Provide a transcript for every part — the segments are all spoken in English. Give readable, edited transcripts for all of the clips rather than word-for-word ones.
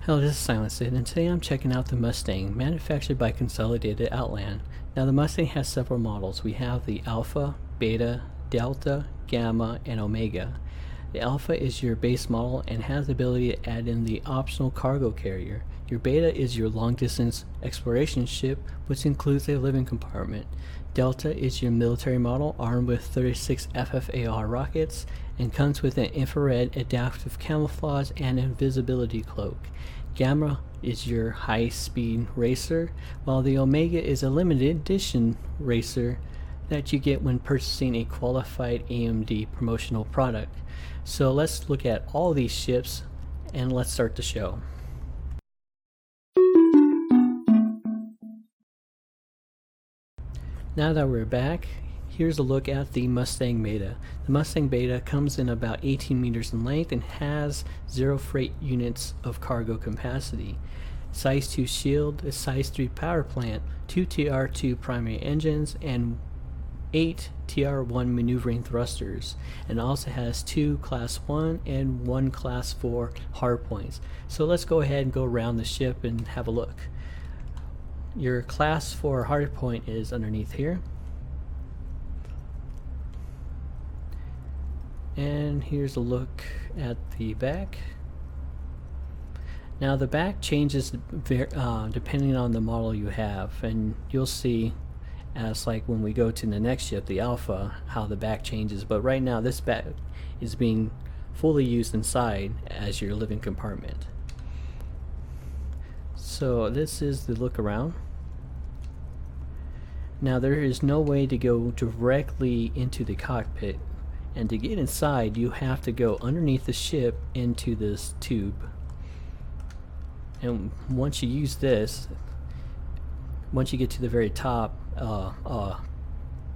Hello, this is Silenced, and today I'm checking out the Mustang, manufactured by Consolidated Outland. Now the Mustang has several models. We have the Alpha, Beta, Delta, Gamma, and Omega. The Alpha is your base model and has the ability to add in the optional cargo carrier. Your Beta is your long-distance exploration ship, which includes a living compartment. Delta is your military model armed with 36 FFAR rockets and comes with an infrared adaptive camouflage and invisibility cloak. Gamma is your high-speed racer, while the Omega is a limited edition racer that you get when purchasing a qualified AMD promotional product. So let's look at all these ships and let's start the show. Now that we're back, here's a look at the Mustang Beta. The Mustang Beta comes in about 18 meters in length and has 0 freight units of cargo capacity. Size 2 shield, a size 3 power plant, 2 TR2 primary engines, and 8 TR1 maneuvering thrusters, and also has 2 Class 1 and 1 Class 4 hardpoints. So let's go ahead and go around the ship and have a look. Your Class 4 hardpoint is underneath here. And here's a look at the back. Now the back changes depending on the model you have, and you'll see as like when we go to the next ship, the Alpha, how the back changes. But right now this back is being fully used inside as your living compartment. So this is the look around. Now there is no way to go directly into the cockpit, and to get inside you have to go underneath the ship into this tube. And once you use this, once you get to the very top,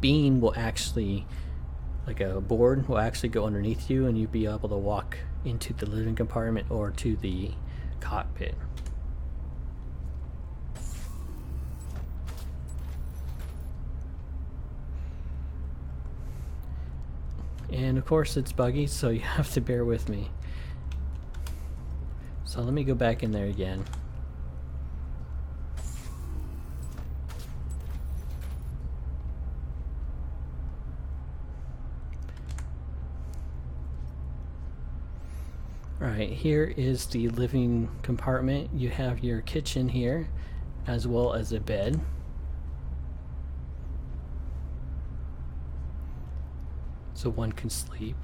beam will actually, like a board will actually go underneath you, and you'll be able to walk into the living compartment or to the cockpit. And of course it's buggy, so you have to bear with me. So let me go back in there again. Alright, here is the living compartment. You have your kitchen here, as well as a bed. So one can sleep.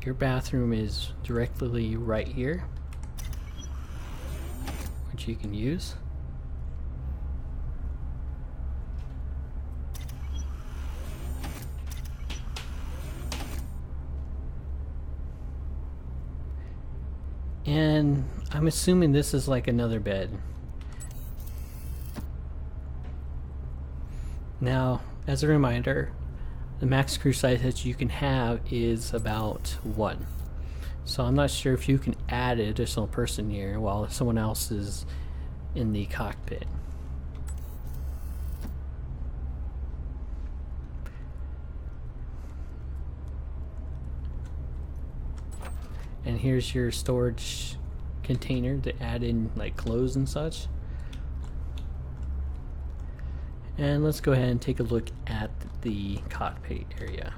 Your bathroom is directly right here, which you can use. And I'm assuming this is like another bed. Now, as a reminder, the max crew size that you can have is about 1. So I'm not sure if you can add an additional person here while someone else is in the cockpit. And here's your storage container to add in like clothes and such. And let's go ahead and take a look at the cockpit area.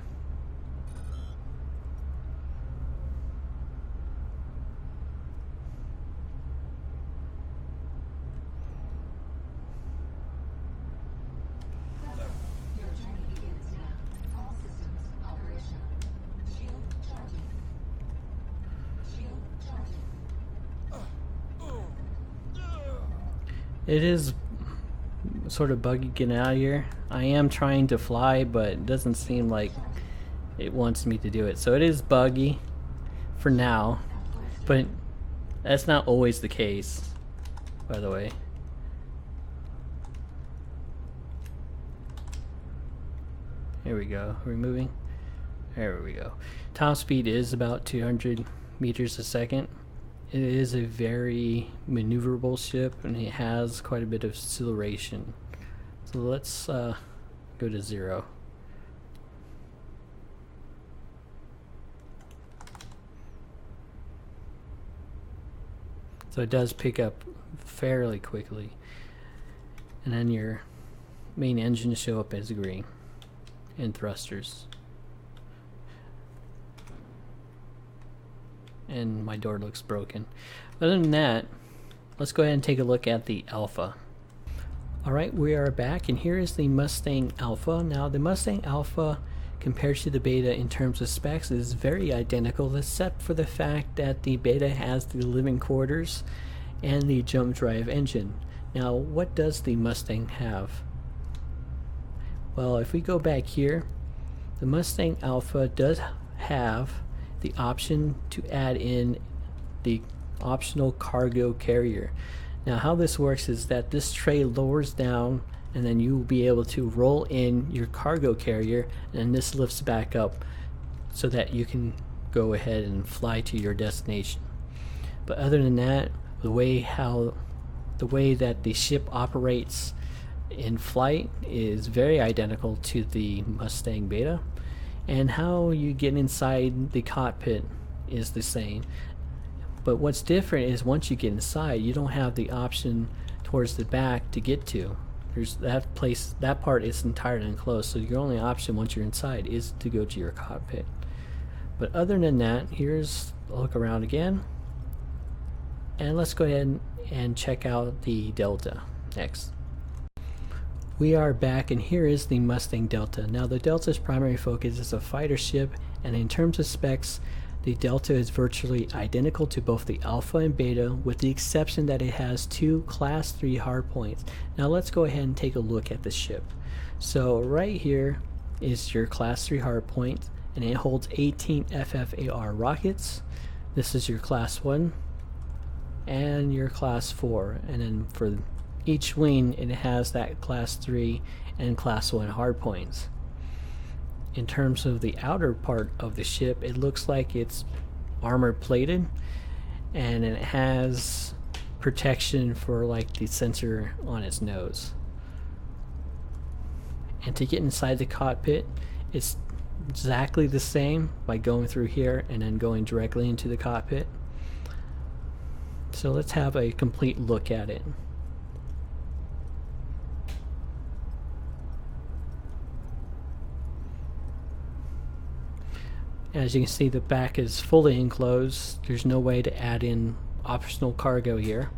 It is sort of buggy getting out of here. I am trying to fly, but it doesn't seem like it wants me to do it. So it is buggy for now, but that's not always the case, by the way. Here we go. Are we moving? There we go. Top speed is about 200 meters a second. It is a very maneuverable ship, and it has quite a bit of acceleration. So let's go to 0. So it does pick up fairly quickly. And then your main engines show up as green, and thrusters. And my door looks broken. Other than that, let's go ahead and take a look at the Alpha. Alright, we are back, and here is the Mustang Alpha. Now the Mustang Alpha compared to the Beta in terms of specs is very identical, except for the fact that the Beta has the living quarters and the jump drive engine. Now what does the Mustang have? Well, if we go back here, the Mustang Alpha does have the option to add in the optional cargo carrier. Now how this works is that this tray lowers down, and then you will be able to roll in your cargo carrier, and this lifts back up so that you can go ahead and fly to your destination. But other than that, the way that the ship operates in flight is very identical to the Mustang Beta, and how you get inside the cockpit is the same. But what's different is once you get inside, you don't have the option towards the back to get to. There's that part is entirely enclosed, so your only option once you're inside is to go to your cockpit. But other than that, here's a look around again, and let's go ahead and check out the Delta next. We are back, and here is the Mustang Delta. Now the Delta's primary focus is a fighter ship, and in terms of specs, the Delta is virtually identical to both the Alpha and Beta, with the exception that it has 2 Class 3 hardpoints. Now let's go ahead and take a look at the ship. So right here is your Class 3 hardpoint, and it holds 18 FFAR rockets. This is your Class 1 and your Class 4, and then for each wing it has that Class 3 and Class 1 hardpoints. In terms of the outer part of the ship, it looks like it's armor plated, and it has protection for like the sensor on its nose. And to get inside the cockpit, it's exactly the same by going through here and then going directly into the cockpit. So let's have a complete look at it. As you can see, the back is fully enclosed. There's no way to add in optional cargo here.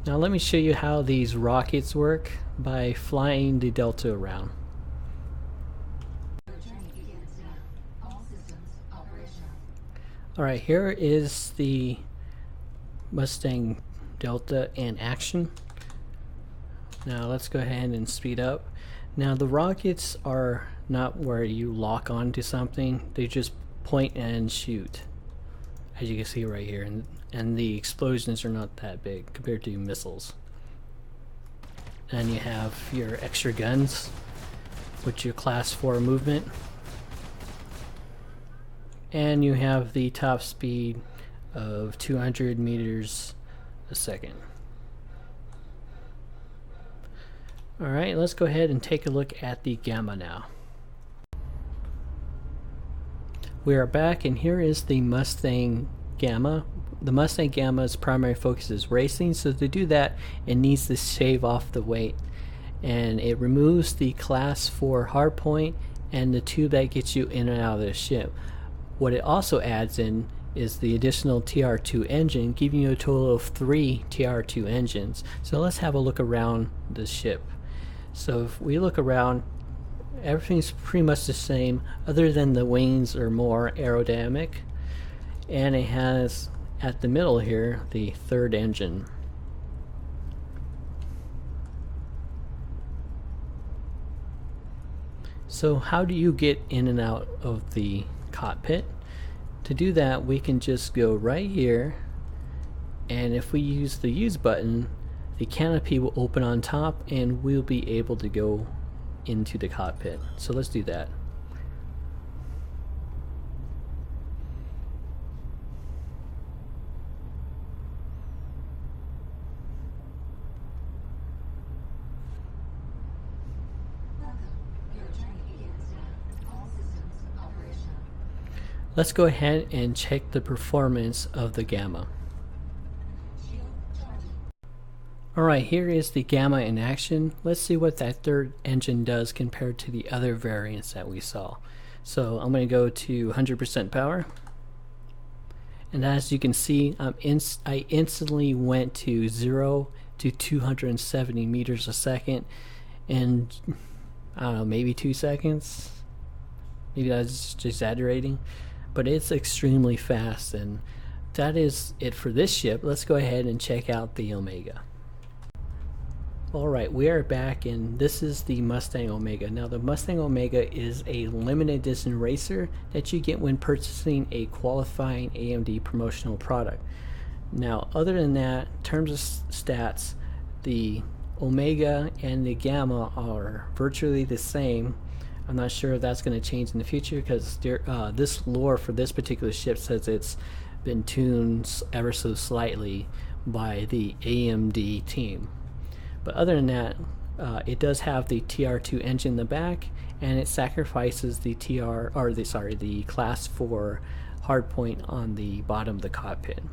Now let me show you how these rockets work by flying the Delta around. Alright, here is the Mustang Delta in action. Now let's go ahead and speed up. Now the rockets are not where you lock onto something, they just point and shoot, as you can see right here, and the explosions are not that big compared to missiles. And you have your extra guns with your Class 4 movement, and you have the top speed of 200 meters a second. Alright, let's go ahead and take a look at the Gamma now. We are back, and here is the Mustang Gamma. The Mustang Gamma's primary focus is racing, so to do that it needs to shave off the weight, and it removes the Class 4 hardpoint and the tube that gets you in and out of the ship. What it also adds in is the additional TR2 engine, giving you a total of 3 TR2 engines. So let's have a look around the ship. So if we look around, everything's pretty much the same, other than the wings are more aerodynamic, and it has at the middle here the 3rd engine. So how do you get in and out of the cockpit? To do that, we can just go right here, and if we use the use button, the canopy will open on top and we'll be able to go into the cockpit. So let's do that. Let's go ahead and check the performance of the Gamma. Alright, here is the Gamma in action. Let's see what that third engine does compared to the other variants that we saw. So I'm going to go to 100% power. And as you can see, I instantly went to 0 to 270 meters a second in, I don't know, maybe 2 seconds. Maybe I was just exaggerating. But it's extremely fast, and that is it for this ship. Let's go ahead and check out the Omega. Alright, we are back, and this is the Mustang Omega. Now the Mustang Omega is a limited edition racer that you get when purchasing a qualifying AMD promotional product. Now other than that, in terms of stats, the Omega and the Gamma are virtually the same. I'm not sure if that's going to change in the future, because this lore for this particular ship says it's been tuned ever so slightly by the AMD team. But other than that, it does have the TR2 engine in the back, and it sacrifices the the Class 4 hardpoint on the bottom of the cockpit.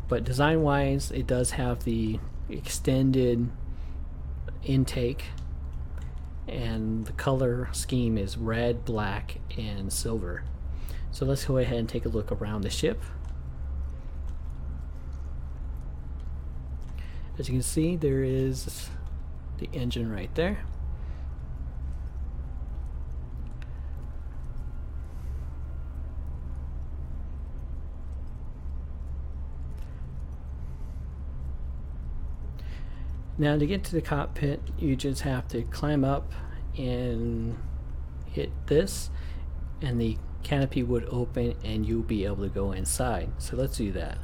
But design-wise, it does have the extended intake, and the color scheme is red, black, and silver. So let's go ahead and take a look around the ship. As you can see, there is the engine right there. Now to get to the cockpit, you just have to climb up and hit this, and the canopy would open and you'll be able to go inside. So let's do that.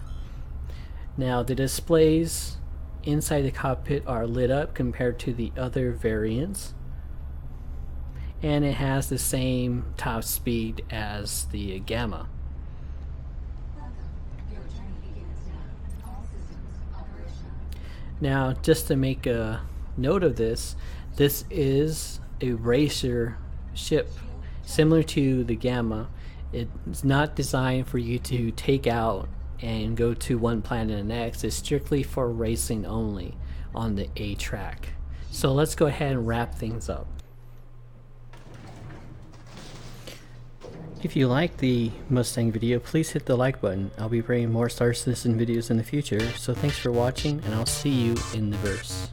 Now the displays inside the cockpit are lit up compared to the other variants, and it has the same top speed as the Gamma. Now just to make a note of this, this is a racer ship similar to the Gamma. It's not designed for you to take out and go to one planet and the next. It's strictly for racing only on the A track. So let's go ahead and wrap things up. If you like the Mustang video, please hit the like button. I'll be bringing more Star Citizen videos in the future, so thanks for watching, and I'll see you in the verse.